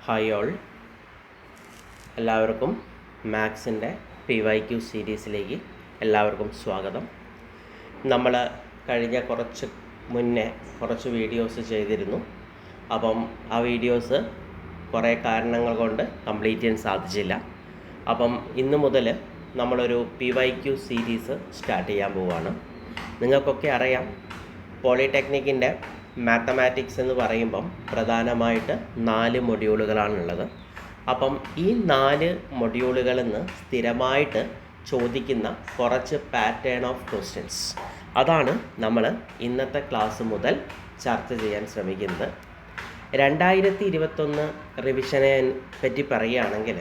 Hi all, എല്ലാവർക്കും മാത്സിൻ്റെ PYQ സീരീസിലേക്ക് എല്ലാവർക്കും സ്വാഗതം. നമ്മൾ കഴിഞ്ഞ മുന്നേ കുറച്ച് വീഡിയോസ് ചെയ്തിരുന്നു. അപ്പം ആ വീഡിയോസ് കുറേ കാരണങ്ങൾ കൊണ്ട് കംപ്ലീറ്റ് ചെയ്യാൻ സാധിച്ചില്ല. അപ്പം ഇന്ന് മുതൽ നമ്മളൊരു PYQ സീരീസ് സ്റ്റാർട്ട് ചെയ്യാൻ പോവുകയാണ്. നിങ്ങൾക്കൊക്കെ അറിയാം, പോളിടെക്നിക്കിൻ്റെ മാത്തമാറ്റിക്സ് എന്ന് പറയുമ്പം പ്രധാനമായിട്ട് 4 മൊഡ്യൂളുകളാണുള്ളത്. അപ്പം ഈ 4 മൊഡ്യൂളുകളിൽ നിന്ന് സ്ഥിരമായിട്ട് ചോദിക്കുന്ന കുറച്ച് പാറ്റേൺ ഓഫ് ക്വസ്റ്റ്യൻസ്, അതാണ് നമ്മൾ ഇന്നത്തെ ക്ലാസ് മുതൽ ചർച്ച ചെയ്യാൻ ശ്രമിക്കുന്നത്. 2021 റിവിഷനെ പറ്റി പറയുകയാണെങ്കിൽ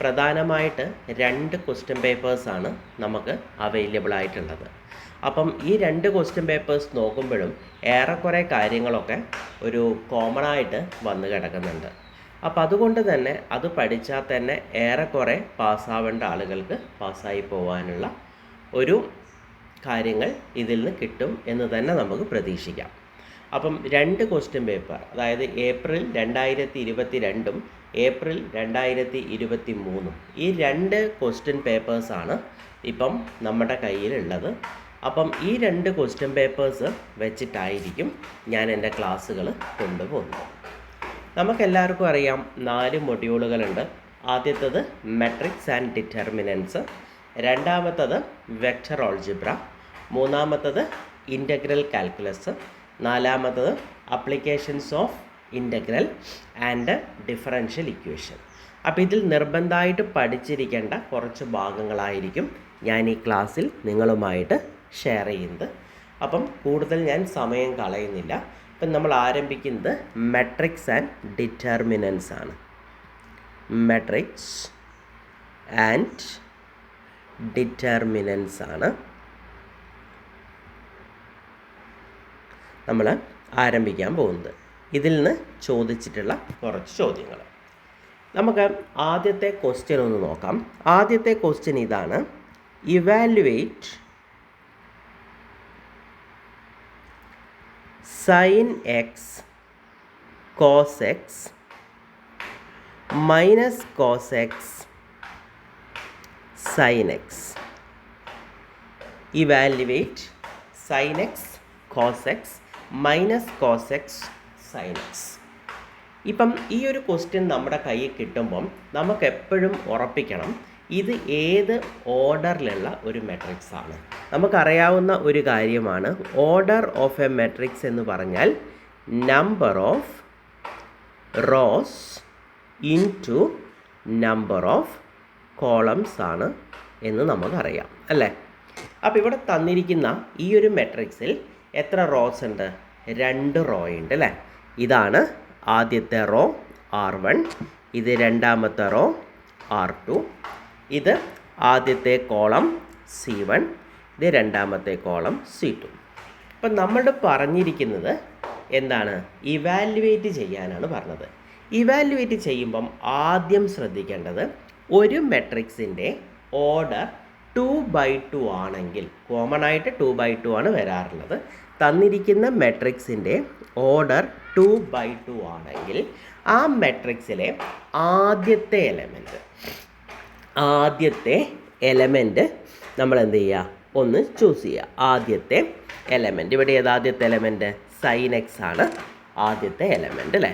പ്രധാനമായിട്ട് 2 ക്വസ്റ്റ്യൻ പേപ്പേഴ്സാണ് നമുക്ക് അവൈലബിൾ ആയിട്ടുള്ളത്. അപ്പം ഈ 2 ക്വസ്റ്റ്യൻ പേപ്പേഴ്സ് നോക്കുമ്പോഴും ഏറെക്കുറെ കാര്യങ്ങളൊക്കെ ഒരു കോമൺ ആയിട്ട് വന്ന് കിടക്കുന്നുണ്ട്. അപ്പോൾ അതുകൊണ്ട് തന്നെ അത് പഠിച്ചാൽ തന്നെ ഏറെക്കുറെ പാസ്സാവേണ്ട ആളുകൾക്ക് പാസ്സായി പോകാനുള്ള ഒരു കാര്യങ്ങൾ ഇതിൽ നിന്ന് കിട്ടും എന്ന് തന്നെ നമുക്ക് പ്രതീക്ഷിക്കാം. അപ്പം 2 ക്വസ്റ്റ്യൻ പേപ്പർ, അതായത് ഏപ്രിൽ 2022 ഏപ്രിൽ 2023 ഈ 2 ക്വസ്റ്റ്യൻ പേപ്പേഴ്സാണ് ഇപ്പം നമ്മുടെ കയ്യിലുള്ളത്. അപ്പം ഈ 2 ക്വസ്റ്റ്യൻ പേപ്പേഴ്സ് വെച്ചിട്ടായിരിക്കും ഞാൻ എൻ്റെ ക്ലാസ്സുകൾ കൊണ്ടുപോകുന്നത്. നമുക്കെല്ലാവർക്കും അറിയാം 4 മൊഡ്യൂളുകളുണ്ട്. ആദ്യത്തേത് മെട്രിക്സ് ആൻഡ് ഡിറ്റർമിനൻസ്, രണ്ടാമത്തേത് വെക്റ്റർ ഓൾജിബ്ര, മൂന്നാമത്തേത് ഇൻ്റഗ്രൽ കാൽക്കുലസ്, നാലാമത്തേത് applications of integral and differential equation. അപ്പോൾ ഇതിൽ നിർബന്ധമായിട്ട് പഠിച്ചിരിക്കേണ്ട കുറച്ച് ഭാഗങ്ങളായിരിക്കും ഞാൻ ഈ ക്ലാസ്സിൽ നിങ്ങളുമായിട്ട് ഷെയർ ചെയ്യുന്നത്. അപ്പം കൂടുതൽ ഞാൻ സമയം കളയുന്നില്ല. അപ്പം നമ്മൾ ആരംഭിക്കുന്നത് മെട്രിക്സ് ആൻഡ് ഡിറ്റർമിനൻസ് ആണ്. മെട്രിക്സ് ആൻഡ് ഡിറ്റർമിനൻസ് ആണ് നമ്മൾ ആരംഭിക്കാൻ പോകുന്നത്. ഇതിൽ നിന്ന് ചോദിച്ചിട്ടുള്ള കുറച്ച് ചോദ്യങ്ങൾ നമുക്ക് ആദ്യത്തെ ക്വസ്റ്റ്യൻ ഒന്ന് നോക്കാം. ആദ്യത്തെ ക്വസ്റ്റ്യൻ ഇതാണ്: evaluate sin x cos x minus cos x sin x. Evaluate sin x cos x minus cos x sin x. ഇപ്പം ഈ ഒരു ക്വസ്റ്റ്യൻ നമ്മുടെ കയ്യിൽ കിട്ടുമ്പം നമുക്ക് എപ്പോഴും ഉറപ്പിക്കണം ഇത് ഏത് ഓർഡറിലുള്ള ഒരു മെട്രിക്സ് ആണ്. നമുക്കറിയാവുന്ന ഒരു കാര്യമാണ്, ഓർഡർ ഓഫ് എ മെട്രിക്സ് എന്ന് പറഞ്ഞാൽ number of rows into number of columns ആണ് എന്ന് നമുക്കറിയാം, അല്ലേ? അപ്പോൾ ഇവിടെ തന്നിരിക്കുന്ന ഈ ഒരു മെട്രിക്സിൽ എത്ര റോസ് ഉണ്ട്? 2 റോ ഉണ്ട്, അല്ലേ? ഇതാണ് ആദ്യത്തെ റോ R1, ഇത് രണ്ടാമത്തെ റോ R2, ഇത് ആദ്യത്തെ കോളം C1, ഇത് രണ്ടാമത്തെ കോളം C2. അപ്പം നമ്മൾ പറഞ്ഞിരിക്കുന്നത് എന്താണ്? ഇവാലുവേറ്റ് ചെയ്യാനാണ് പറഞ്ഞത്. ഇവാലുവേറ്റ് ചെയ്യുമ്പം ആദ്യം ശ്രദ്ധിക്കേണ്ടത്, ഒരു മെട്രിക്സിൻ്റെ ഓർഡർ 2/2 ആണെങ്കിൽ, കോമൺ ആയിട്ട് 2/2 ആണ് വരാറുള്ളത്. തന്നിരിക്കുന്ന മെട്രിക്സിൻ്റെ ഓർഡർ 2/2 ആണെങ്കിൽ ആ മെട്രിക്സിലെ ആദ്യത്തെ എലമെൻറ്റ് നമ്മൾ എന്ത് ചെയ്യുക? ഒന്ന് ചൂസ് ചെയ്യുക. ആദ്യത്തെ എലമെൻറ്റ്, ഇവിടെ ആദ്യത്തെ എലമെൻറ്റ് sin x ആണ് ആദ്യത്തെ എലമെൻറ്റ്, അല്ലേ?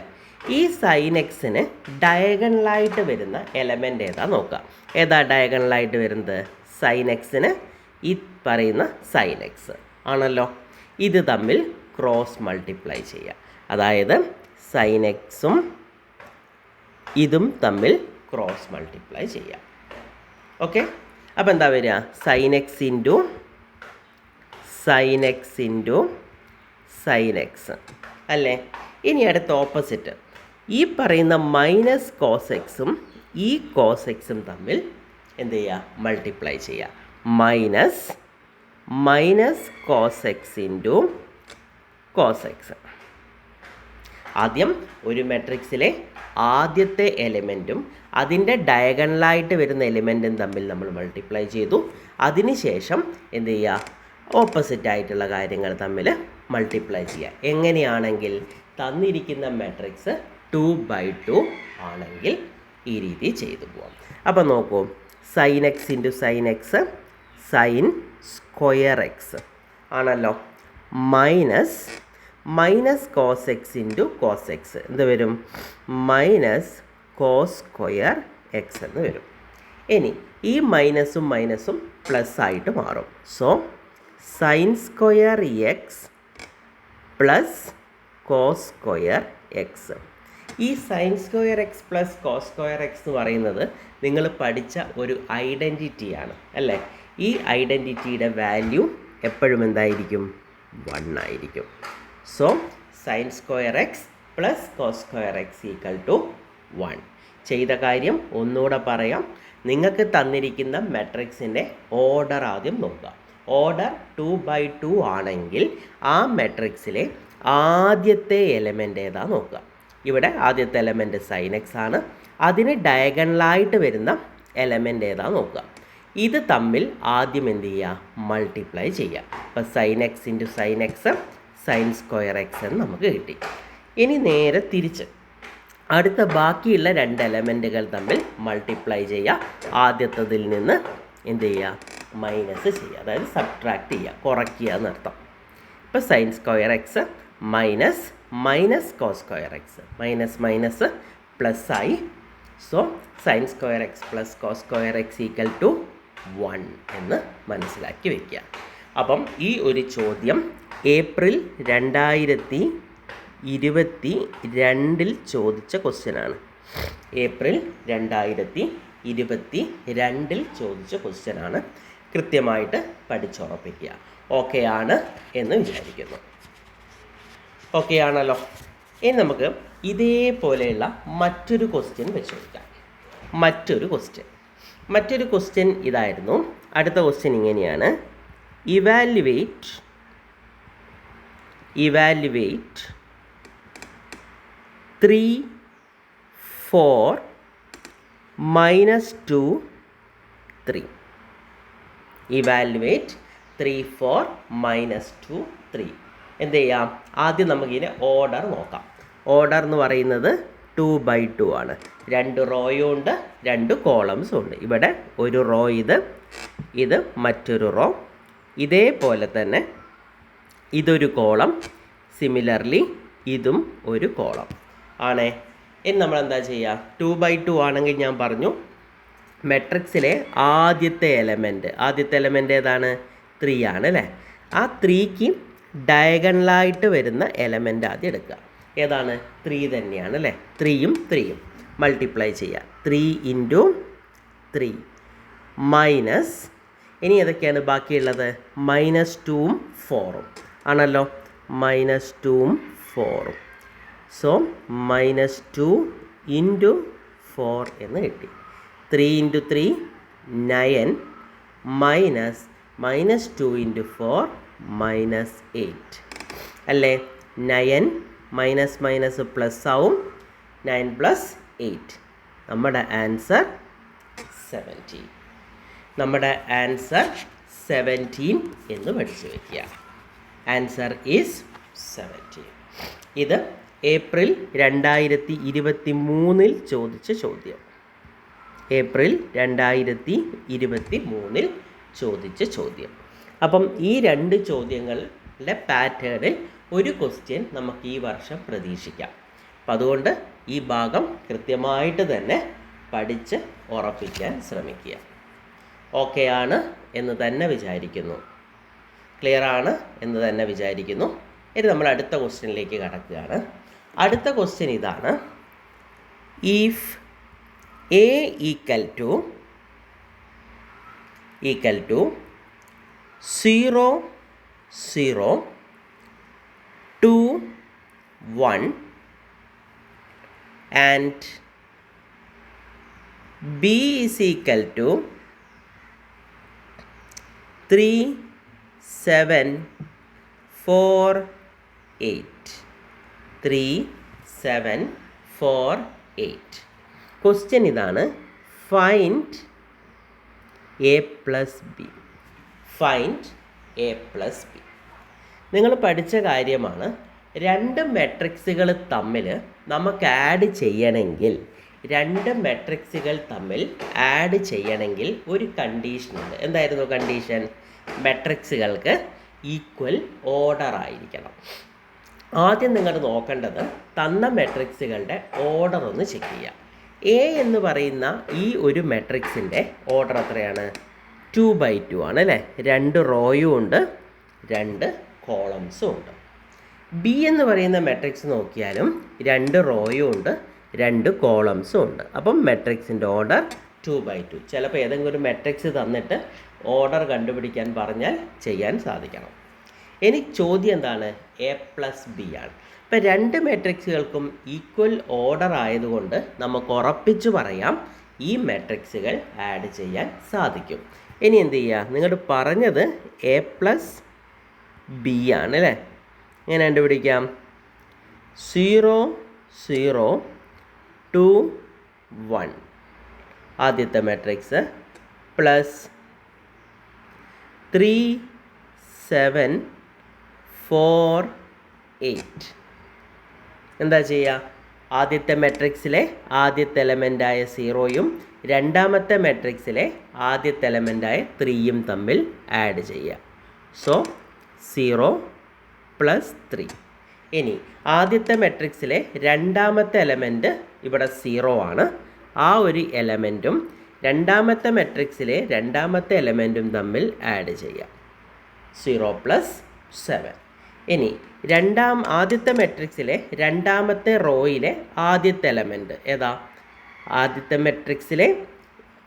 ഈ sin xന് ഡയഗണലായിട്ട് വരുന്ന എലമെൻറ്റ് ഏതാ നോക്കുക. ഏതാ ഡയഗണലായിട്ട് വരുന്നത്? sin xന് ഈ പറയുന്ന sin x ആണല്ലോ. ഇത് തമ്മിൽ ക്രോസ് മൾട്ടിപ്ലൈ ചെയ്യുക. അതായത് sin xും ഇതും തമ്മിൽ ക്രോസ് മൾട്ടിപ്ലൈ ചെയ്യുക. ഓക്കെ, അപ്പോൾ എന്താ വരിക? sin x into sin x അല്ലേ? ഇനി അടുത്ത ഓപ്പോസിറ്റ്, ഈ പറയുന്ന മൈനസ് കോസ് എക്സും ഈ കോസ് എക്സും തമ്മിൽ എന്ത് ചെയ്യുക? മൾട്ടിപ്ലൈ ചെയ്യുക. Minus cos x into cos x. ആദ്യം ഒരു മെട്രിക്സിലെ ആദ്യത്തെ എലിമെൻറ്റും അതിൻ്റെ ഡയഗണലായിട്ട് വരുന്ന എലിമെൻറ്റും തമ്മിൽ നമ്മൾ മൾട്ടിപ്ലൈ ചെയ്തു. അതിനുശേഷം എന്ത് ചെയ്യുക? ഓപ്പോസിറ്റ് ആയിട്ടുള്ള കാര്യങ്ങൾ തമ്മിൽ മൾട്ടിപ്ലൈ ചെയ്യുക. എങ്ങനെയാണെങ്കിൽ തന്നിരിക്കുന്ന മാട്രിക്സ് 2/2 ആണെങ്കിൽ ഈ രീതി ചെയ്തു പോവാം. അപ്പോൾ നോക്കൂ, sine x into sine x sine square x ആണല്ലോ, minus cos x into cos x എന്ത് വരും? മൈനസ് കോസ് സ്ക്വയർ എക്സ് എന്ന് വരും. ഇനി ഈ മൈനസും മൈനസും പ്ലസ് ആയിട്ട് മാറും. So sine square x plus cos square x. ഈ sine square x plus cos square x എന്ന് പറയുന്നത് നിങ്ങൾ പഠിച്ച ഒരു ഐഡൻറ്റിറ്റിയാണ് അല്ലേ? ഈ ഐഡൻറ്റിറ്റിയുടെ വാല്യൂ എപ്പോഴും എന്തായിരിക്കും? 1 ആയിരിക്കും. So sine square x plus cos square x equal to 1. ചെയ്ത കാര്യം ഒന്നുകൂടെ പറയാം. നിങ്ങൾക്ക് തന്നിരിക്കുന്ന മെട്രിക്സിൻ്റെ ഓർഡർ ആദ്യം നോക്കുക. ഓർഡർ 2/2 ആണെങ്കിൽ ആ മെട്രിക്സിലെ ആദ്യത്തെ എലമെൻ്റ് ഏതാ നോക്കുക. ഇവിടെ ആദ്യത്തെ എലമെൻറ്റ് സൈൻ എക്സ് ആണ്. അതിന് ഡയഗണലായിട്ട് വരുന്ന എലമെൻ്റ് ഏതാ നോക്കുക. ഇത് തമ്മിൽ ആദ്യം എന്ത് ചെയ്യുക? മൾട്ടിപ്ലൈ ചെയ്യുക. അപ്പോൾ sine x into sine x sine square x എന്ന് നമുക്ക് കിട്ടി. ഇനി നേരെ തിരിച്ച് അടുത്ത ബാക്കിയുള്ള 2 എലമെൻറ്റുകൾ തമ്മിൽ മൾട്ടിപ്ലൈ ചെയ്യുക. ആദ്യത്തതിൽ നിന്ന് എന്ത് ചെയ്യുക? മൈനസ് ചെയ്യുക, അതായത് സബ്ട്രാക്ട് ചെയ്യുക, കുറയ്ക്കുക എന്നർത്ഥം. ഇപ്പോൾ sine square x minus cos square x, minus plus ആയി. So sine square x plus cos square x equal to 1 എന്ന് മനസ്സിലാക്കി വയ്ക്കുക. അപ്പം ഈ ഒരു ചോദ്യം ഏപ്രിൽ 2022 ചോദിച്ച ക്വസ്റ്റ്യനാണ്. ഏപ്രിൽ 2022 ചോദിച്ച ക്വസ്റ്റ്യനാണ്. കൃത്യമായിട്ട് പഠിച്ചുറപ്പിക്കുക. ഓക്കെ ആണ് എന്ന് വിചാരിക്കുന്നു. ഓക്കെ ആണല്ലോ. ഇനി നമുക്ക് ഇതേപോലെയുള്ള മറ്റൊരു ക്വസ്റ്റ്യൻ വെച്ച് കൊടുക്കാം. മറ്റൊരു ക്വസ്റ്റ്യൻ ഇതായിരുന്നു. അടുത്ത ക്വസ്റ്റ്യൻ ഇങ്ങനെയാണ്: ഇവാലുവേറ്റ് 3, 4 -2 3. ഇവാലുവേറ്റ് 3, 4 -2 3. എന്ത് ചെയ്യാം? ആദ്യം നമുക്കിതിൻ്റെ ഓർഡർ നോക്കാം. ഓർഡർ എന്ന് പറയുന്നത് 2/2 ആണ്. 2 റോയും ഉണ്ട്, 2 കോളംസും ഉണ്ട്. ഇവിടെ ഒരു റോ, ഇത് മറ്റൊരു റോ, ഇതേപോലെ തന്നെ ഇതൊരു കോളം, സിമിലർലി ഇതും ഒരു കോളം ആണേ. ഇനി നമ്മൾ എന്താ ചെയ്യുക? 2/2 ആണെങ്കിൽ ഞാൻ പറഞ്ഞു മെട്രിക്സിലെ ആദ്യത്തെ എലമെൻ്റ് ഏതാണ്? 3 ആണ് അല്ലേ? ആ 3ക്ക് ഡയഗണലായിട്ട് വരുന്ന എലമെൻ്റ് ആദ്യം എടുക്കുക. ഏതാണ്? 3 തന്നെയാണ് അല്ലേ? 3യും 3യും മൾട്ടിപ്ലൈ ചെയ്യുക. 3 × 3 മൈനസ്, ഇനി ഏതൊക്കെയാണ് ബാക്കിയുള്ളത്? -2ഉം 4ഉം ആണല്ലോ. -2ഉം 4ഉം. സോ -2 × 4 എന്ന് കിട്ടി. 3 × 3 9 മൈനസ് -2 × 4 -8 അല്ലേ? 9 മൈനസ് പ്ലസ് ആവും. 9 + 8. നമ്മുടെ ആൻസർ 17. നമ്മുടെ ആൻസർ 17 എന്ന് പഠിച്ചു വയ്ക്കുക. Answer is 17. ഇത് ഏപ്രിൽ 2023 ചോദിച്ച ചോദ്യം. ഏപ്രിൽ 2023 ചോദിച്ച ചോദ്യം. അപ്പം ഈ 2 ചോദ്യങ്ങളുടെ പാറ്റേണിൽ ഒരു ക്വസ്റ്റ്യൻ നമുക്ക് ഈ വർഷം പ്രതീക്ഷിക്കാം. അപ്പം അതുകൊണ്ട് ഈ ഭാഗം കൃത്യമായിട്ട് തന്നെ പഠിച്ച് ഉറപ്പിക്കാൻ ശ്രമിക്കുക. ഓക്കെ ആണ് എന്ന് തന്നെ വിചാരിക്കുന്നു. ക്ലിയർ ആണ് എന്ന് തന്നെ വിചാരിക്കുന്നു. ഇനി നമ്മൾ അടുത്ത ക്വസ്റ്റ്യനിലേക്ക് കടക്കുകയാണ്. അടുത്ത ക്വസ്റ്റ്യൻ ഇതാണ്: if A equal to 0, 0, 2, 1 and b is equal to 3, 7, 4, 8. 3, 7, 4, 8. Question ഇതാണ്: find a + b. Find a + b. നിങ്ങൾ പഠിച്ച കാര്യമാണ്. രണ്ട് മെട്രിക്സുകൾ തമ്മിൽ നമുക്ക് ആഡ് ചെയ്യണമെങ്കിൽ ഒരു കണ്ടീഷനുണ്ട്. എന്തായിരുന്നു കണ്ടീഷൻ? മെട്രിക്സുകൾക്ക് ഈക്വൽ ഓർഡർ ആയിരിക്കണം. ആദ്യം നിങ്ങൾ നോക്കേണ്ടത് തന്ന മെട്രിക്സുകളുടെ ഓർഡർ ഒന്ന് ചെക്ക് ചെയ്യുക. എ എന്ന് പറയുന്ന ഈ ഒരു മെട്രിക്സിൻ്റെ ഓർഡർ എത്രയാണ്? 2/2 ആണ് അല്ലേ? 2 റോയും ഉണ്ട്, 2 കോളംസും ഉണ്ട്. ബി എന്ന് പറയുന്ന മെട്രിക്സ് നോക്കിയാലും 2 റോയും ഉണ്ട്, 2 കോളംസും ഉണ്ട്. അപ്പം മെട്രിക്സിൻ്റെ ഓർഡർ 2/2. ചിലപ്പോൾ ഏതെങ്കിലും ഒരു മെട്രിക്സ് തന്നിട്ട് ഓർഡർ കണ്ടുപിടിക്കാൻ പറഞ്ഞാൽ ചെയ്യാൻ സാധിക്കണം. ഇനി ചോദ്യം എന്താണ്? A+B ആണ്. ഇപ്പം രണ്ട് മെട്രിക്സുകൾക്കും ഈക്വൽ ഓർഡർ ആയതുകൊണ്ട് നമുക്ക് ഉറപ്പിച്ച് പറയാം ഈ മെട്രിക്സുകൾ ആഡ് ചെയ്യാൻ സാധിക്കും. ഇനി എന്ത് ചെയ്യുക? നിങ്ങളുടെ പറഞ്ഞത് A+B ആണ് അല്ലേ? എങ്ങനെ കണ്ടുപിടിക്കാം? 0 0 2 1 ആദ്യത്തെ മെട്രിക്സ് പ്ലസ് 3 7 4 8. എന്താ ചെയ്യുക? ആദ്യത്തെ മെട്രിക്സിലെ ആദ്യത്തെ എലമെൻ്റായ 0യും രണ്ടാമത്തെ മെട്രിക്സിലെ ആദ്യത്തെ എലമെൻ്റായ 3യും തമ്മിൽ ആഡ് ചെയ്യുക. സോ 0 + 3. ഇനി ആദ്യത്തെ മെട്രിക്സിലെ രണ്ടാമത്തെ എലമെൻറ്റ് ഇവിടെ 0 ആണ്. ആ ഒരു എലമെൻറ്റും രണ്ടാമത്തെ മെട്രിക്സിലെ രണ്ടാമത്തെ എലമെൻറ്റും തമ്മിൽ ആഡ് ചെയ്യുക. 0 + 7. ഇനി ആദ്യത്തെ മെട്രിക്സിലെ രണ്ടാമത്തെ റോയിലെ ആദ്യത്തെ എലമെൻറ്റ് ഏതാ? ആദ്യത്തെ മെട്രിക്സിലെ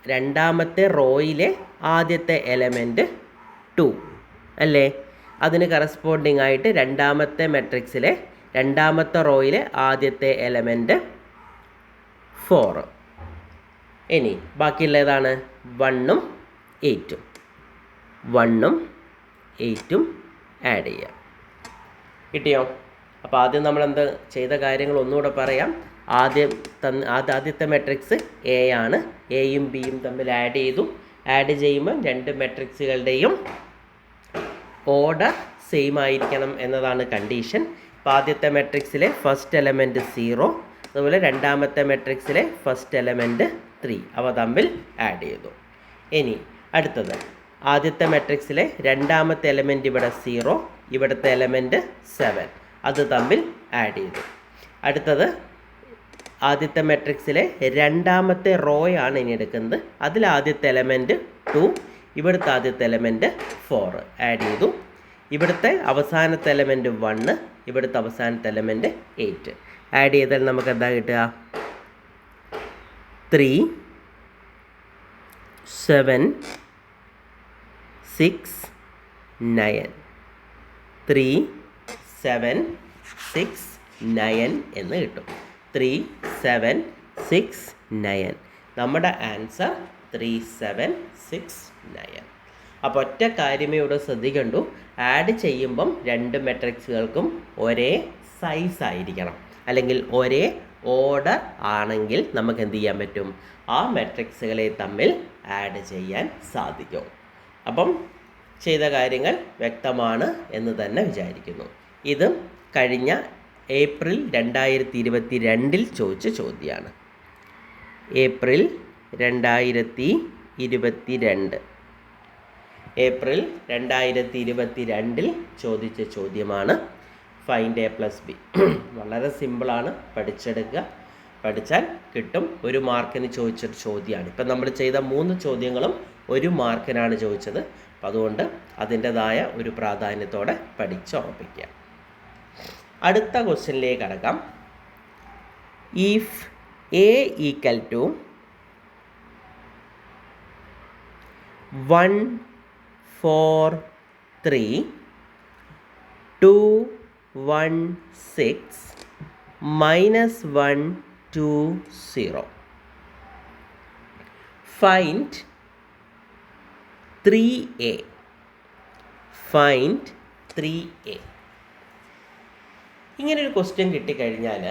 രണ്ടാമത്തെ റോയിലെ ആദ്യത്തെ എലമെൻറ്റ് 2 അല്ലേ? അതിന് കറസ്പോണ്ടിങ് ആയിട്ട് രണ്ടാമത്തെ മെട്രിക്സിലെ രണ്ടാമത്തെ റോയിലെ ആദ്യത്തെ എലമെൻറ്റ് 4. ഇനി ബാക്കിയുള്ള ഏതാണ്? 1ഉം 8ഉം. 1ഉം 8ഉം ആഡ് ചെയ്യാം. കിട്ടിയോ? അപ്പോൾ ആദ്യം നമ്മൾ എന്ത് ചെയ്ത കാര്യങ്ങൾ ഒന്നുകൂടെ പറയാം. ആദ്യത്തെ മെട്രിക്സ് എ ആണ്. എയും ബിയും തമ്മിൽ ആഡ് ചെയ്തു. ആഡ് ചെയ്യുമ്പോൾ രണ്ട് മെട്രിക്സുകളുടെയും ഓർഡർ സെയിം ആയിരിക്കണം എന്നതാണ് കണ്ടീഷൻ. അപ്പോൾ ആദ്യത്തെ മെട്രിക്സിലെ ഫസ്റ്റ് എലമെൻറ്റ് 0, അതുപോലെ രണ്ടാമത്തെ മെട്രിക്സിലെ ഫസ്റ്റ് എലമെൻറ്റ് 3 അവ തമ്മിൽ ആഡ് ചെയ്തു. ഇനി അടുത്തത് ആദ്യത്തെ മെട്രിക്സിലെ രണ്ടാമത്തെ എലമെൻറ്റ് ഇവിടെ 0, ഇവിടുത്തെ എലമെൻറ്റ് 7 അത് തമ്മിൽ ആഡ് ചെയ്തു. അടുത്തത് ആദ്യത്തെ മെട്രിക്സിലെ രണ്ടാമത്തെ റോയാണ് ഇനി എടുക്കുന്നത്. അതിൽ ആദ്യത്തെ എലമെൻറ്റ് 2, ഇവിടുത്തെ ആദ്യത്തെ എലമെൻറ്റ് 4 ആഡ് ചെയ്തു. ഇവിടുത്തെ അവസാനത്തെ എലമെൻറ്റ് 1, ഇവിടുത്തെ അവസാനത്തെ എലമെൻറ്റ് 8 ആഡ് ചെയ്താൽ നമുക്ക് എന്താ കിട്ടുക? 3 7 6 9. 3 7 6 9 എന്ന് കിട്ടും. 3 7 6 9. നമ്മുടെ ആൻസർ 3 7 6 9. അപ്പോൾ ഒറ്റ കാര്യമേ ഇവിടെ ശ്രദ്ധിക്കണ്ടു. ആഡ് ചെയ്യുമ്പം രണ്ട് മെട്രിക്സുകൾക്കും ഒരേ സൈസ് ആയിരിക്കണം, അല്ലെങ്കിൽ ഒരേ ഓർഡർ ആണെങ്കിൽ നമുക്ക് എന്ത് ചെയ്യാൻ പറ്റും? ആ മെട്രിക്സുകളെ തമ്മിൽ ആഡ് ചെയ്യാൻ സാധിക്കും. അപ്പം ചെയ്ത കാര്യങ്ങൾ വ്യക്തമാണ് എന്ന് തന്നെ വിചാരിക്കുന്നു. ഇത് കഴിഞ്ഞ ഏപ്രിൽ 2022 ചോദിച്ച ചോദ്യമാണ്. ഏപ്രിൽ 2022 ചോദിച്ച ചോദ്യമാണ്. Find A+B. വളരെ സിമ്പിളാണ്, പഠിച്ചെടുക്കുക. പഠിച്ചാൽ കിട്ടും. 1 മാർക്കിന് ചോദിച്ചൊരു ചോദ്യമാണ്. ഇപ്പം നമ്മൾ ചെയ്ത 3 ചോദ്യങ്ങളും 1 മാർക്കിനാണ് ചോദിച്ചത്. അപ്പം അതുകൊണ്ട് അതിൻ്റെതായ ഒരു പ്രാധാന്യത്തോടെ പഠിച്ചുറപ്പിക്കുക. അടുത്ത ക്വസ്റ്റ്യനിലേക്ക് കടക്കാം. If A = 1 4 3 2 1 6 -1 2 0. Find 3A. Find 3A. ഇങ്ങനൊരു ക്വസ്റ്റ്യൻ കിട്ടിക്കഴിഞ്ഞാൽ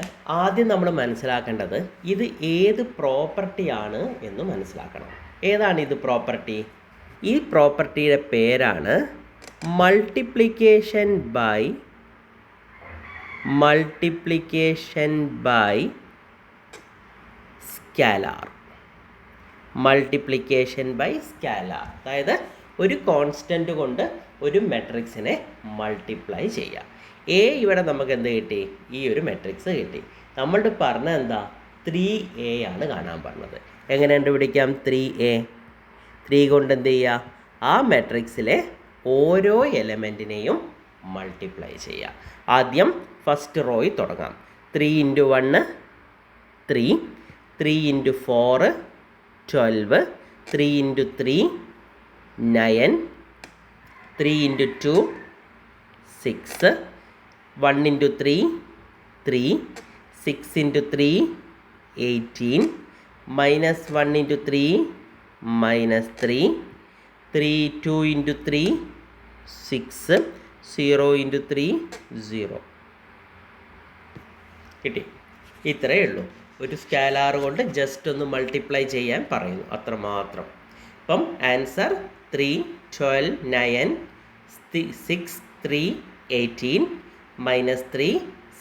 ആദ്യം നമ്മൾ മനസ്സിലാക്കേണ്ടത് ഇത് ഏത് പ്രോപ്പർട്ടിയാണ് എന്ന് മനസ്സിലാക്കണം. ഏതാണ് ഇത് പ്രോപ്പർട്ടി? ഈ പ്രോപ്പർട്ടിയുടെ പേരാണ് multiplication by multiplication by scalar. Multiplication by scalar, അതായത് ഒരു കോൺസ്റ്റൻറ്റ് കൊണ്ട് ഒരു മെട്രിക്സിനെ മൾട്ടിപ്ലൈ ചെയ്യുക. എ ഇവിടെ നമുക്ക് എന്ത് കിട്ടി? ഈ ഒരു മെട്രിക്സ് കിട്ടി. നമ്മളുടെ പറഞ്ഞത് എന്താ? 3A ആണ് കാണാൻ പറഞ്ഞത്. എങ്ങനെ കണ്ടുപിടിക്കാം 3A? 3 കൊണ്ട് എന്ത് ചെയ്യുക? ആ മെട്രിക്സിലെ ഓരോ എലമെൻറ്റിനെയും മൾട്ടിപ്ലൈ ചെയ്യുക. ആദ്യം ഫസ്റ്റ് റോയിൽ തുടങ്ങാം. 3 × 1 3, 3 × 4 12, 3 × 3 9, 3 × 2 6, 1 × 3 3, 6 × 3 18, -1 × 3 -3, 2 × 3 6, 0 × 3 0. കിട്ടി. ഇത്രയേ ഉള്ളൂ. ഒരു സ്കാലാർ കൊണ്ട് ജസ്റ്റ് ഒന്ന് മൾട്ടിപ്ലൈ ചെയ്യാൻ പറയുന്നു, അത്രമാത്രം. അപ്പം ആൻസർ 3 12 9 6 3 18 -3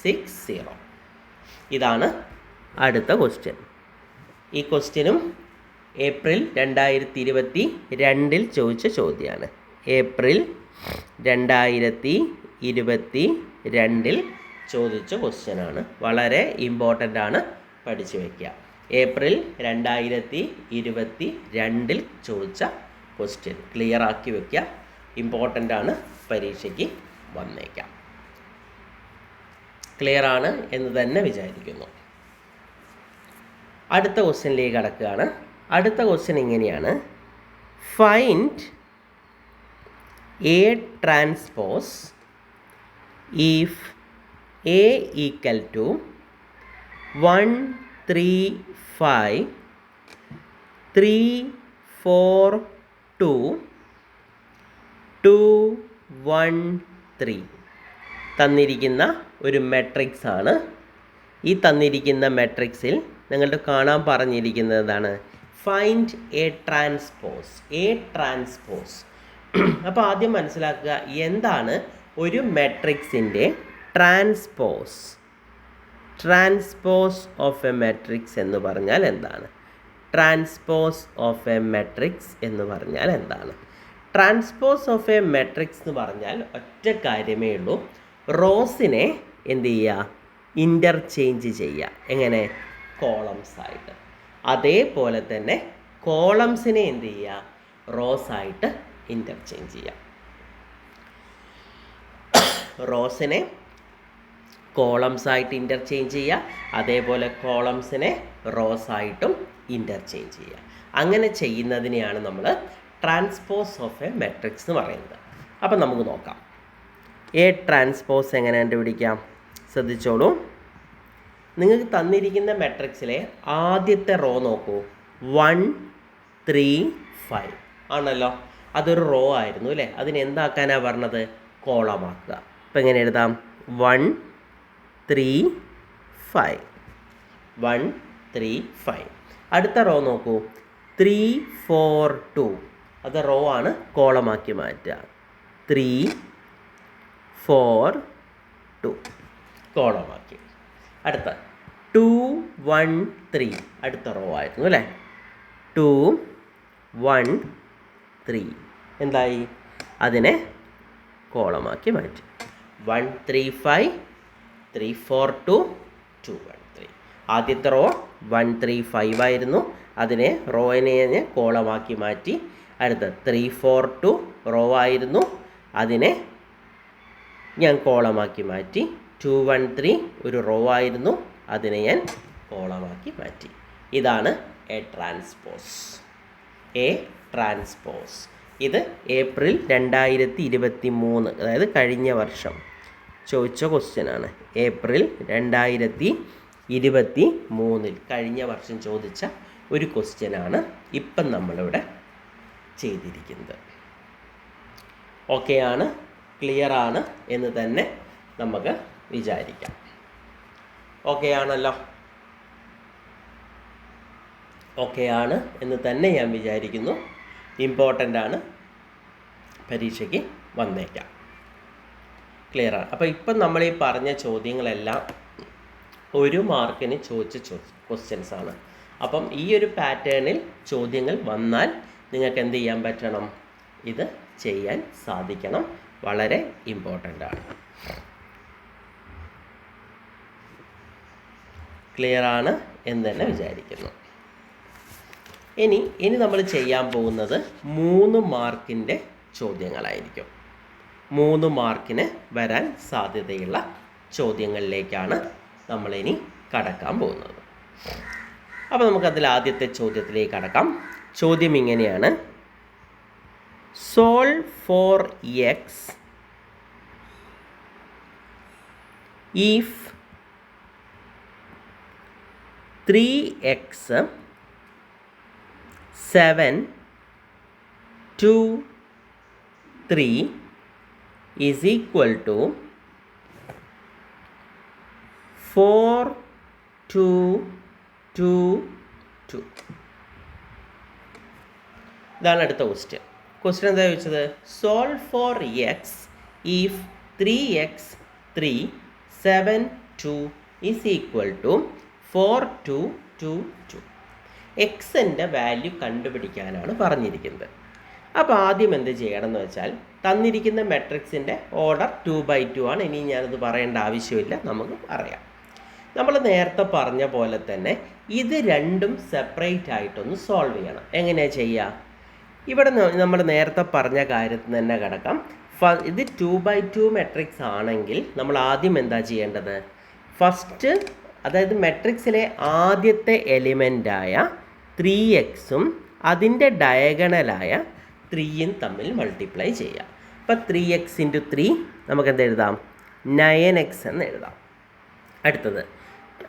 6 0. ഇതാണ് അടുത്ത ക്വസ്റ്റ്യൻ. ഈ ക്വസ്റ്റ്യനും ഏപ്രിൽ 2022 ചോദിച്ച ചോദ്യമാണ്. ഏപ്രിൽ 2022 ചോദിച്ച ക്വസ്റ്റ്യനാണ്. വളരെ ഇമ്പോർട്ടൻ്റ് ആണ്, പഠിച്ചു വയ്ക്കുക. ഏപ്രിൽ 2022 ചോദിച്ച ക്വസ്റ്റ്യൻ ക്ലിയർ ആക്കി വയ്ക്കുക. ഇമ്പോർട്ടൻ്റ് ആണ്, പരീക്ഷയ്ക്ക് വന്നേക്കാം. ക്ലിയർ ആണ് എന്ന് തന്നെ വിചാരിക്കുന്നു. അടുത്ത ക്വസ്റ്റ്യനിലേക്ക് കടക്കുകയാണ്. അടുത്ത ക്വസ്റ്റ്യൻ ഇങ്ങനെയാണ്: find A transpose if A equal to 1 3 5 3 4 2 2 1 3 തന്നിരിക്കുന്ന ഒരു മെട്രിക്സ് ആണ്. ഈ തന്നിരിക്കുന്ന മെട്രിക്സിൽ നിങ്ങളുടെ കാണാൻ പറഞ്ഞിരിക്കുന്നത് എന്താണ്? Find A transpose. A transpose. അപ്പോൾ ആദ്യം മനസ്സിലാക്കുക എന്താണ് ഒരു മെട്രിക്സിൻ്റെ transpose. Transpose of A matrix എന്ന് പറഞ്ഞാൽ എന്താണ്? ട്രാൻസ്പോസ് ഓഫ് എ മെട്രിക്സ് എന്ന് പറഞ്ഞാൽ എന്താണ്? ട്രാൻസ്പോസ് ഓഫ് എ മെട്രിക്സ് എന്ന് പറഞ്ഞാൽ ഒറ്റ കാര്യമേ ഉള്ളൂ. റോസിനെ എന്ത് ചെയ്യുക? ഇൻ്റർചേഞ്ച് ചെയ്യുക. എങ്ങനെ? കോളംസ് ആയിട്ട്. അതേപോലെ തന്നെ കോളംസിനെ എന്ത് ചെയ്യുക? റോസ് ആയിട്ട് ഇൻ്റർചേഞ്ച് ചെയ്യുക. റോസിനെ കോളംസ് ആയിട്ട് ഇൻ്റർചേഞ്ച് ചെയ്യുക, അതേപോലെ കോളംസിനെ റോസ് ആയിട്ടും ഇൻ്റർചേഞ്ച് ചെയ്യുക. അങ്ങനെ ചെയ്യുന്നതിനെയാണ് നമ്മൾ ട്രാൻസ്പോസ് ഓഫ് എ മെട്രിക്സ് എന്ന് പറയുന്നത്. അപ്പം നമുക്ക് നോക്കാം എ ട്രാൻസ്പോസ് എങ്ങനെ കണ്ടുപിടിക്കാം. ശ്രദ്ധിച്ചോളൂ. നിങ്ങൾക്ക് തന്നിരിക്കുന്ന മെട്രിക്സിലെ ആദ്യത്തെ റോ നോക്കൂ. 1 3 5 ആണല്ലോ. അതൊരു റോ ആയിരുന്നു അല്ലേ? അതിനെന്താക്കാനാണ് പറഞ്ഞത്? കോളമാക്കുക. അപ്പം എങ്ങനെ എഴുതാം? 1 3 5 1 3 5. അടുത്ത റോ നോക്കൂ. 3 4 2. അത് റോ ആണ്, കോളമാക്കി മാറ്റുക. 3 4 2 കോളമാക്കി. അടുത്ത 2 1 3. അടുത്ത റോ ആയിരുന്നു അല്ലേ? 2 1 3 എന്തായി? അതിനെ കോളമാക്കി മാറ്റി. 1 3 5 3 4 2 2 1 3. ആദ്യത്തെ റോ 1 3 5 ആയിരുന്നു. അതിനെ റോയിനെ കോളമാക്കി മാറ്റി. അടുത്ത 3 4 2 റോ ആയിരുന്നു. അതിനെ ഞാൻ കോളമാക്കി മാറ്റി. 2 1 3 ഒരു റോ ആയിരുന്നു. അതിനെ ഞാൻ കോളമാക്കി മാറ്റി. ഇതാണ് എ ട്രാൻസ്പോസ്. A transpose. ഇത് ഏപ്രിൽ 2023, അതായത് കഴിഞ്ഞ വർഷം ചോദിച്ച ക്വസ്റ്റ്യനാണ്. ഏപ്രിൽ 2023 കഴിഞ്ഞ വർഷം ചോദിച്ച ഒരു ക്വസ്റ്റ്യനാണ് ഇപ്പം നമ്മളിവിടെ ചെയ്തിരിക്കുന്നത്. ഓക്കെ ആണ്, ക്ലിയർ ആണ് എന്ന് തന്നെ നമുക്ക് വിചാരിക്കാം. ഓക്കെ ആണല്ലോ? ഓക്കെ ആണ് എന്ന് തന്നെ ഞാൻ വിചാരിക്കുന്നു. ഇമ്പോർട്ടൻ്റ് ആണ്, പരീക്ഷയ്ക്ക് വന്നേക്കാം. ക്ലിയറാണ്. അപ്പോൾ ഇപ്പം നമ്മൾ ഈ പറഞ്ഞ ചോദ്യങ്ങളെല്ലാം 1 മാർക്കിന് ചോദിച്ച ക്വസ്റ്റ്യൻസ് ആണ്. അപ്പം ഈ ഒരു പാറ്റേണിൽ ചോദ്യങ്ങൾ വന്നാൽ നിങ്ങൾക്ക് എന്ത് ചെയ്യാൻ പറ്റണം? ഇത് ചെയ്യാൻ സാധിക്കണം. വളരെ ഇമ്പോർട്ടൻ്റ് ആണ്. ക്ലിയറാണ് എന്ന് തന്നെ വിചാരിക്കുന്നു. ഇനി നമ്മൾ ചെയ്യാൻ പോകുന്നത് 3 മാർക്കിൻ്റെ ചോദ്യങ്ങളായിരിക്കും. 3 മാർക്കിന് വരാൻ സാധ്യതയുള്ള ചോദ്യങ്ങളിലേക്കാണ് നമ്മളിനി കടക്കാൻ പോകുന്നത്. അപ്പോൾ നമുക്കതിൽ ആദ്യത്തെ ചോദ്യത്തിലേക്ക് കടക്കാം. ചോദ്യം ഇങ്ങനെയാണ്: solve for x if 3x 7 2 3 is equal to 4 2 2 2. ഇതാണ് അടുത്ത ക്വസ്റ്റ്യൻ. എന്താ ചോദിച്ചത്? Solve for x if 3x 3 7 2 is equal to 4 2 2 2. എക്സിൻ്റെ വാല്യൂ കണ്ടുപിടിക്കാനാണ് പറഞ്ഞിരിക്കുന്നത്. അപ്പോൾ ആദ്യം എന്ത് ചെയ്യണം എന്ന് വെച്ചാൽ, തന്നിരിക്കുന്ന മെട്രിക്സിൻ്റെ ഓർഡർ 2/2 ആണ്. ഇനി ഞാനത് പറയേണ്ട ആവശ്യമില്ല, നമുക്ക് അറിയാം. നമ്മൾ നേരത്തെ പറഞ്ഞ പോലെ തന്നെ ഇത് രണ്ടും സെപ്പറേറ്റ് ആയിട്ടൊന്ന് സോൾവ് ചെയ്യണം. എങ്ങനെയാണ് ചെയ്യുക? ഇവിടെ നമ്മൾ നേരത്തെ പറഞ്ഞ കാര്യത്തിൽ തന്നെ കിടക്കാം. ഇത് 2/2 മെട്രിക്സ് ആണെങ്കിൽ നമ്മൾ ആദ്യം എന്താ ചെയ്യേണ്ടത്? ഫസ്റ്റ്, അതായത് മെട്രിക്സിലെ ആദ്യത്തെ എലിമെൻ്റായ 3x അതിൻ്റെ ഡയഗണലായ 3 തമ്മിൽ മൾട്ടിപ്ലൈ ചെയ്യാം. അപ്പോൾ 3x × 3 നമുക്ക് എന്ത് എഴുതാം? 9x എന്ന് എഴുതാം.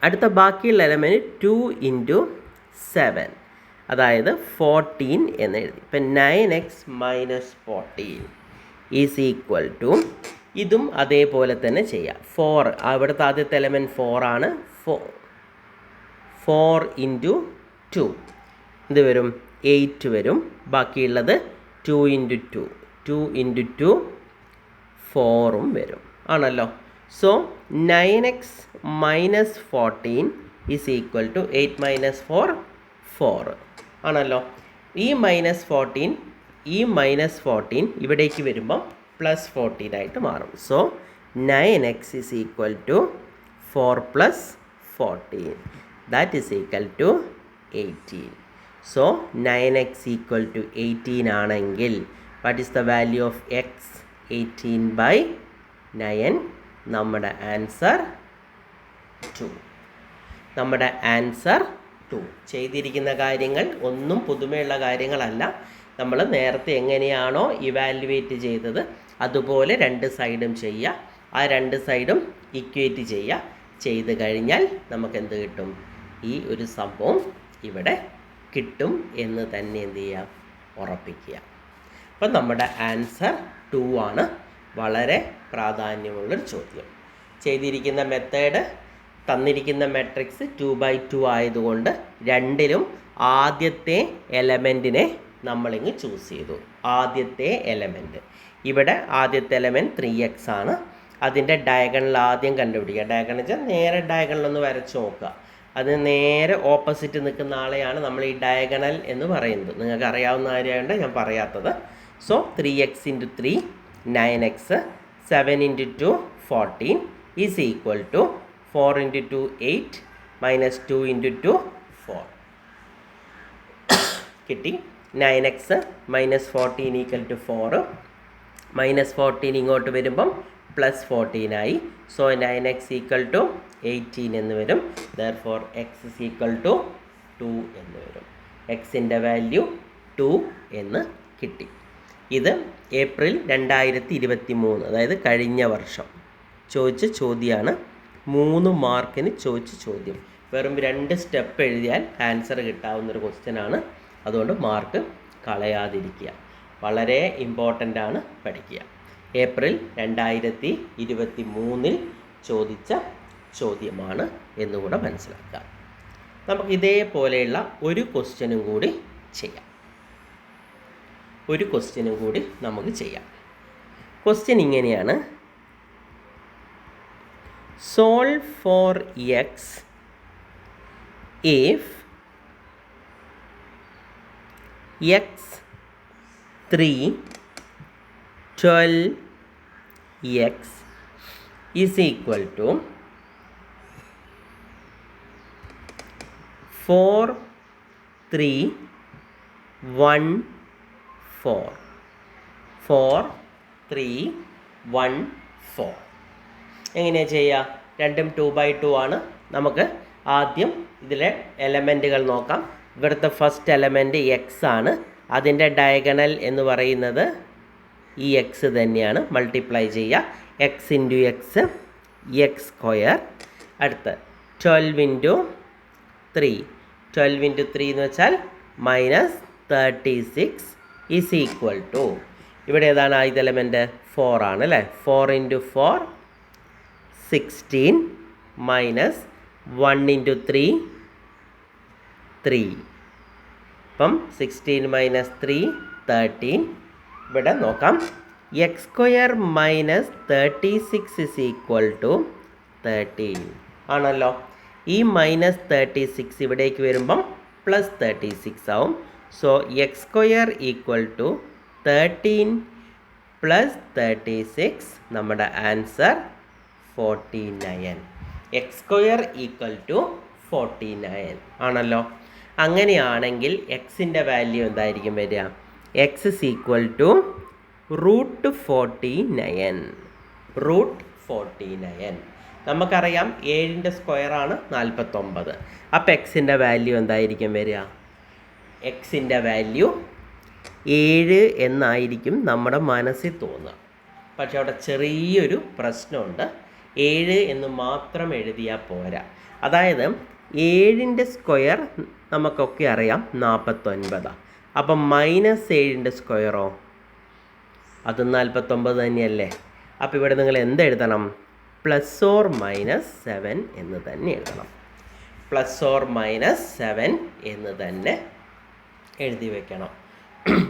അടുത്ത ബാക്കിയുള്ള എലമെൻറ്റ് 2 × 7, അതായത് 14 എന്ന് എഴുതി. ഇപ്പം 9x - 14 ഈസ് ഈക്വൽ ടു, ഇതും അതേപോലെ തന്നെ ചെയ്യാം. 4, അവിടുത്തെ ആദ്യത്തെ എലമെൻറ്റ് 4 ആണ്. 4 × 2 എന്ത് വരും? 8 വരും. ബാക്കിയുള്ളത് 2 × 2 2 × 2 4 വരും, ആണല്ലോ. So 9x - 14 is equal to 8 - 4 4 ആണല്ലോ. ഈ -14 ഇവിടേക്ക് വരുമ്പോൾ +14 ആയിട്ട് മാറും. So 9x is equal to 4 + 14, that is equal to 18. So 9x equal to 18 ആണെങ്കിൽ what is the value of x? 18/9. നമ്മുടെ ആൻസർ 2. നമ്മുടെ ആൻസർ 2. ചെയ്തിരിക്കുന്ന കാര്യങ്ങൾ ഒന്നും പുതുമയുള്ള കാര്യങ്ങളല്ല. നമ്മൾ നേരത്തെ എങ്ങനെയാണോ ഇവാലുവേറ്റ് ചെയ്തത് അതുപോലെ 2 സൈഡും ചെയ്യുക. ആ 2 സൈഡും ഇക്വേറ്റ് ചെയ്യുക. ചെയ്ത് കഴിഞ്ഞാൽ നമുക്ക് എന്ത് കിട്ടും? ഈ ഒരു സംഭവം ഇവിടെ കിട്ടും എന്ന് തന്നെ എന്ത് ചെയ്യുക? ഉറപ്പിക്കുക. അപ്പം നമ്മുടെ ആൻസർ 2 ആണ്. വളരെ പ്രാധാന്യമുള്ളൊരു ചോദ്യം. ചെയ്തിരിക്കുന്ന മെത്തേഡ്, തന്നിരിക്കുന്ന മെട്രിക്സ് 2/2 ആയതുകൊണ്ട് രണ്ടിലും ആദ്യത്തെ എലമെൻറ്റിനെ നമ്മളിങ്ങ് ചൂസ് ചെയ്തു. ആദ്യത്തെ എലമെൻറ്റ് ഇവിടെ ആദ്യത്തെ എലമെൻറ്റ് 3x ആണ്. അതിൻ്റെ ഡയഗണൽ ആദ്യം കണ്ടുപിടിക്കുക. ഡയഗണൽ വെച്ചാൽ നേരെ ഡയഗണലൊന്ന് വരച്ച് നോക്കുക. അത് നേരെ ഓപ്പോസിറ്റ് നിൽക്കുന്ന ആളെയാണ് നമ്മൾ ഈ ഡയഗണൽ എന്ന് പറയുന്നത്. നിങ്ങൾക്ക് അറിയാവുന്ന കാര്യമായതുകൊണ്ട് ഞാൻ പറയാത്തത്. So 3x × 3 9x, 7 × 2 14 is equal to 4 × 2 8 - 2 × 2 4 കിട്ടി. 9x - 14 equal to 4. -14 ഇങ്ങോട്ട് വരുമ്പം +14 ആയി. സോ 9x ഈക്വൽ ടു 18 എന്ന് വരും. Therefore x is equal to 2 എന്ന് വരും. എക്സിൻ്റെ വാല്യൂ 2 എന്ന് കിട്ടി. ഇത് ഏപ്രിൽ 2023, അതായത് കഴിഞ്ഞ വർഷം ചോദിച്ച ചോദ്യമാണ്. 3 മാർക്കിന് ചോദിച്ച ചോദ്യം. വെറും 2 സ്റ്റെപ്പ് എഴുതിയാൽ ആൻസർ കിട്ടാവുന്നൊരു ക്വസ്റ്റ്യനാണ്. അതുകൊണ്ട് മാർക്ക് കളയാതിരിക്കുക. വളരെ ഇമ്പോർട്ടൻ്റ് ആണ്, പഠിക്കുക. ഏപ്രിൽ 2023 ചോദിച്ച ചോദ്യമാണ് എന്നുകൂടെ മനസ്സിലാക്കാം. നമുക്ക് ഇതേപോലെയുള്ള ഒരു ക്വസ്റ്റ്യനും കൂടി ചെയ്യാം. നമുക്ക് ചെയ്യാം. ക്വസ്റ്റ്യൻ ഇങ്ങനെയാണ്: solve for x if x3 12x is equal to 4 3 1 4 4 3 1 4. എങ്ങനെയാണ് ചെയ്യുക? രണ്ടും 2/2 ആണ്. നമുക്ക് ആദ്യം ഇതിലെ എലമെൻറ്റുകൾ നോക്കാം. ഇവിടുത്തെ ഫസ്റ്റ് എലമെൻറ്റ് എക്സ് ആണ്. അതിൻ്റെ ഡയഗണൽ എന്ന് പറയുന്നത് ഈ എക്സ് തന്നെയാണ്. മൾട്ടിപ്ലൈ ചെയ്യുക. X into X X square. അടുത്ത് 12 ഇൻറ്റു 3 12 ഇൻറ്റു 3 എന്ന് വെച്ചാൽ -36 ഈസ് ഈക്വൽ ടു, ഇവിടെ ഏതാണ് ആദ്യത്തെ എലമെൻറ്റ്? 4 ആണ് അല്ലേ? 4 ഇൻറ്റു 4 16 മൈനസ് 1 ഇൻറ്റു 3 3. അപ്പം 16 മൈനസ് 3 13. ഇവിടെ നോക്കാം. X square minus 36 is equal to 13 ആണല്ലോ. ഈ -36 ഇവിടേക്ക് വരുമ്പം +36 ആവും. So x square equal to 13 + 36. നമ്മുടെ answer 49. X square equal to 49 ആണല്ലോ. അങ്ങനെയാണെങ്കിൽ എക്സിൻ്റെ വാല്യൂ എന്തായിരിക്കും വരിക? X is equal to √49. √49. നമുക്കറിയാം 7ൻ്റെ സ്ക്വയറാണ് 49. അപ്പോൾ എക്സിൻ്റെ വാല്യൂ എന്തായിരിക്കും വരിക? എക്സിൻ്റെ വാല്യൂ 7 എന്നായിരിക്കും നമ്മുടെ മനസ്സിൽ തോന്നുക. പക്ഷെ അവിടെ ചെറിയൊരു പ്രശ്നമുണ്ട്. 7 എന്ന് മാത്രം എഴുതിയാൽ പോരാ. അതായത് 7ൻ്റെ സ്ക്വയർ നമുക്കൊക്കെ അറിയാം 49. അപ്പം -7ൻ്റെ സ്ക്വയറോ? അത് 49 തന്നെയല്ലേ. അപ്പോൾ ഇവിടെ നിങ്ങൾ എന്തെഴുതണം? +or-7 എന്ന് തന്നെ എഴുതണം. +or-7 എന്ന് തന്നെ എഴുതി വെക്കണം.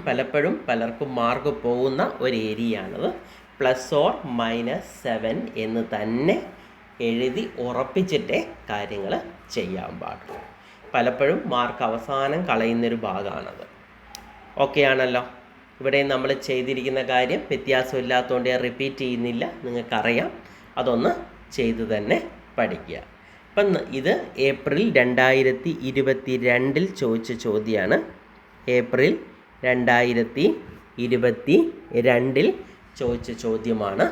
പലപ്പോഴും പലർക്കും മാർക്ക് പോകുന്ന ഒരു ഏരിയയാണത്. +or-7 എന്ന് തന്നെ എഴുതി ഉറപ്പിച്ചിട്ടേ കാര്യങ്ങൾ ചെയ്യാൻ പാടുള്ളൂ. പലപ്പോഴും മാർക്ക് അവസാനം കളയുന്നൊരു ഭാഗമാണത്. ഓക്കെ ആണല്ലോ. ഇവിടെ നമ്മൾ ചെയ്തിരിക്കുന്ന കാര്യം വ്യത്യാസമില്ലാത്തതുകൊണ്ട് ഞാൻ റിപ്പീറ്റ് ചെയ്യുന്നില്ല, നിങ്ങൾക്കറിയാം. അതൊന്ന് ചെയ്ത് തന്നെ പഠിക്കുക. അപ്പം ഇത് ഏപ്രിൽ 2022 ചോദിച്ച ചോദ്യമാണ്. ഏപ്രിൽ 2022 ചോദിച്ച ചോദ്യമാണ്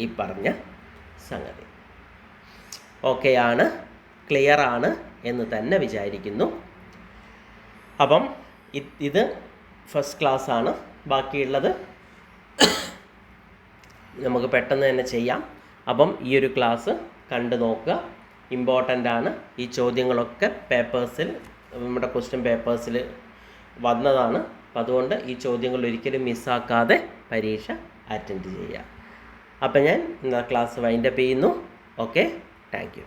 ഈ പറഞ്ഞ സംഗതി. ഓക്കെ ആണ്, ക്ലിയർ ആണ് എന്ന് തന്നെ വിചാരിക്കുന്നു. അപ്പം ഇത് ഫസ്റ്റ് ക്ലാസ് ആണ്. ബാക്കിയുള്ളത് നമുക്ക് പെട്ടെന്ന് തന്നെ ചെയ്യാം. അപ്പം ഈ ഒരു ക്ലാസ് കണ്ടു നോക്കുക, ഇമ്പോർട്ടൻ്റ് ആണ്. ഈ ചോദ്യങ്ങളൊക്കെ പേപ്പേഴ്സിൽ, നമ്മുടെ ക്വസ്റ്റ്യൻ പേപ്പേഴ്സിൽ വന്നതാണ്. അപ്പം അതുകൊണ്ട് ഈ ചോദ്യങ്ങൾ ഒരിക്കലും മിസ്സാക്കാതെ പരീക്ഷ അറ്റൻഡ് ചെയ്യുക. അപ്പം ഞാൻ ഇന്ന് ക്ലാസ് വൈൻഡപ്പ് ചെയ്യുന്നു. Okay, thank you.